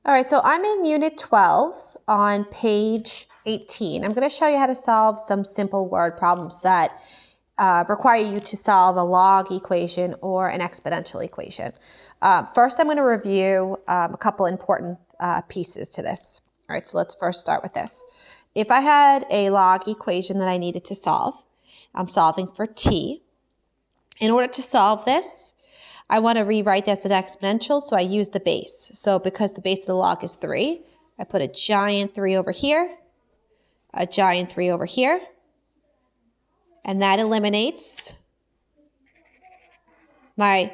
All right, so I'm in Unit 12 on page 18. I'm going to show you how to solve some simple word problems that require you to solve a log equation or an exponential equation. First, I'm going to review a couple important pieces to this. All right, so let's first start with this. If I had a log equation that I needed to solve, I'm solving for t. In order to solve this, I want to rewrite this as exponential, so I use the base. So because the base of the log is 3, I put a giant 3 over here, a giant 3 over here, and that eliminates my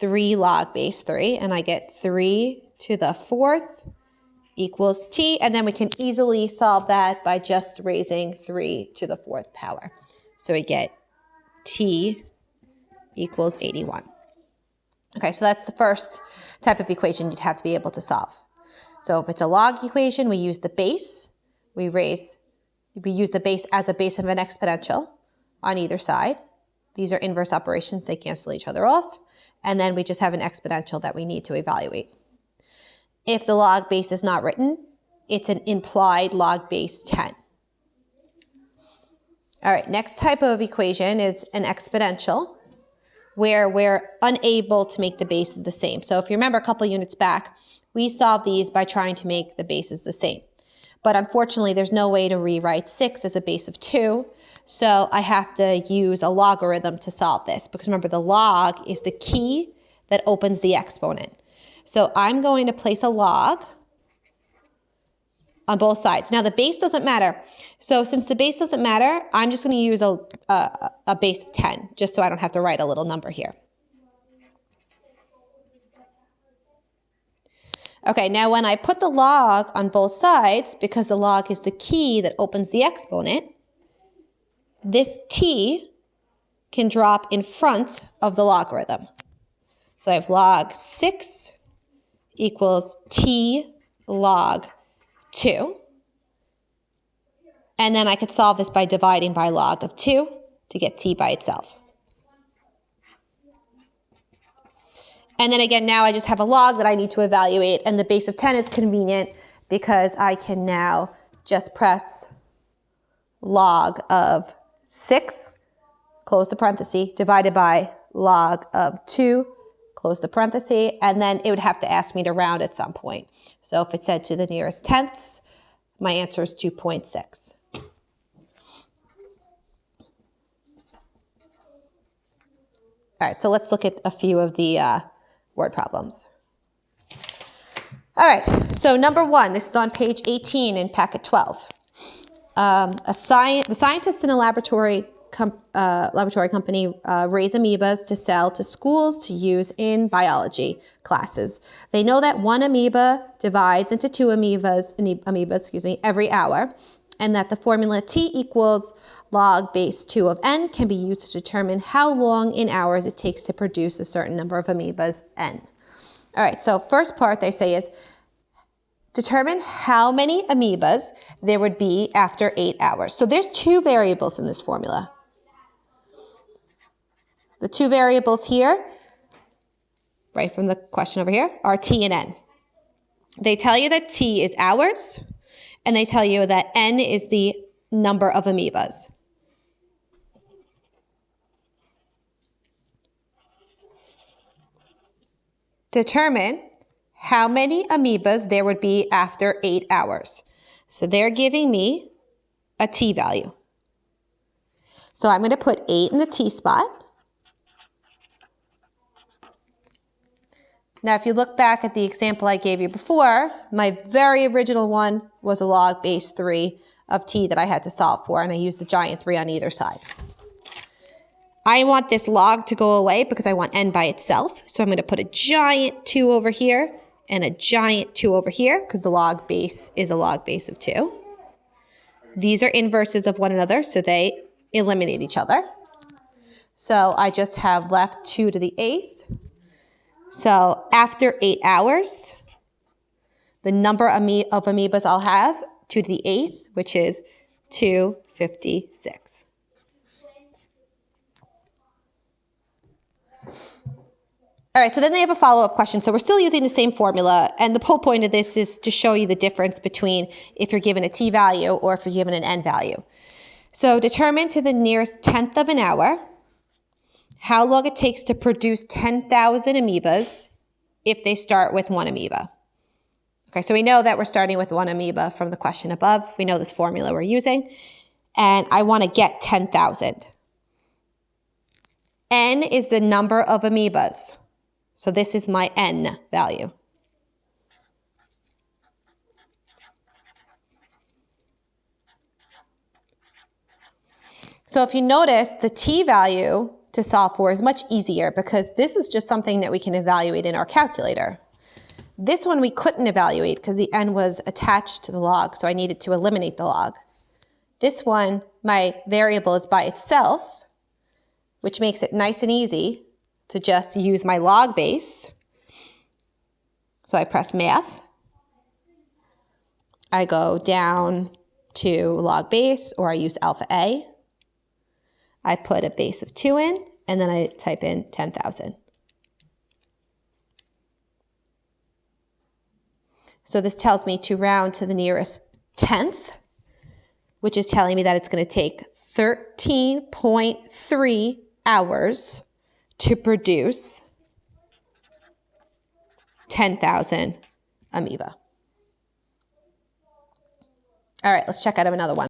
3 log base 3, and I get 3 to the 4th equals t, and then we can easily solve that by just raising 3 to the 4th power. So we get t equals 81. Okay, so that's the first type of equation you'd have to be able to solve. So if it's a log equation, we use the base. We use the base as a base of an exponential on either side. These are inverse operations. They cancel each other off. And then we just have an exponential that we need to evaluate. If the log base is not written, it's an implied log base 10. All right, next type of equation is an exponential, where we're unable to make the bases the same. So if you remember a couple units back, we solved these by trying to make the bases the same. But unfortunately, there's no way to rewrite 6 as a base of 2, so I have to use a logarithm to solve this. Because remember, the log is the key that opens the exponent. So I'm going to place a log on both sides. Now the base doesn't matter. So since the base doesn't matter, I'm just going to use a base of 10, just so I don't have to write a little number here. Okay, now when I put the log on both sides, because the log is the key that opens the exponent, this t can drop in front of the logarithm. So I have log 6 equals t log 2. And then I could solve this by dividing by log of 2 to get t by itself. And then again, now I just have a log that I need to evaluate, and the base of 10 is convenient because I can now just press log of 6, close the parenthesis, divided by log of 2, close the parenthesis, and then it would have to ask me to round at some point. So if it said to the nearest tenths, my answer is 2.6. All right, so let's look at a few of the word problems. All right, so number 1, this is on page 18 in packet 12. The scientists in a laboratory company raise amoebas to sell to schools to use in biology classes. They know that one amoeba divides into 2 amoebas every hour, and that the formula T equals log base 2 of n can be used to determine how long in hours it takes to produce a certain number of amoebas, n. All right, so first part they say is determine how many amoebas there would be after 8 hours. So there's 2 variables in this formula. The 2 variables here, right from the question over here, are t and n. They tell you that t is hours, and they tell you that n is the number of amoebas. Determine how many amoebas there would be after 8 hours. So they're giving me a t value. So I'm going to put 8 in the t spot. Now, if you look back at the example I gave you before, my very original one was a log base 3 of t that I had to solve for, and I used the giant 3 on either side. I want this log to go away because I want n by itself, so I'm going to put a giant 2 over here and a giant 2 over here because the log base is a log base of 2. These are inverses of one another, so they eliminate each other. So I just have left 2 to the 8th. So after 8 hours, the number of amoebas I'll have, 2 to the 8th, which is 256. All right, so then they have a follow-up question. So we're still using the same formula, and the whole point of this is to show you the difference between if you're given a t-value or if you're given an n-value. So determine to the nearest tenth of an hour how long it takes to produce 10,000 amoebas if they start with one amoeba. Okay, so we know that we're starting with one amoeba from the question above. We know this formula we're using, and I want to get 10,000. N is the number of amoebas. So this is my n value. So if you notice, the t value to solve for is much easier because this is just something that we can evaluate in our calculator. This one we couldn't evaluate because the n was attached to the log, so I needed to eliminate the log. This one, my variable is by itself, which makes it nice and easy to just use my log base. So I press math. I go down to log base, or I use alpha A. I put a base of 2 in, and then I type in 10,000. So this tells me to round to the nearest tenth, which is telling me that it's going to take 13.3 hours to produce 10,000 amoeba. All right, let's check out another one.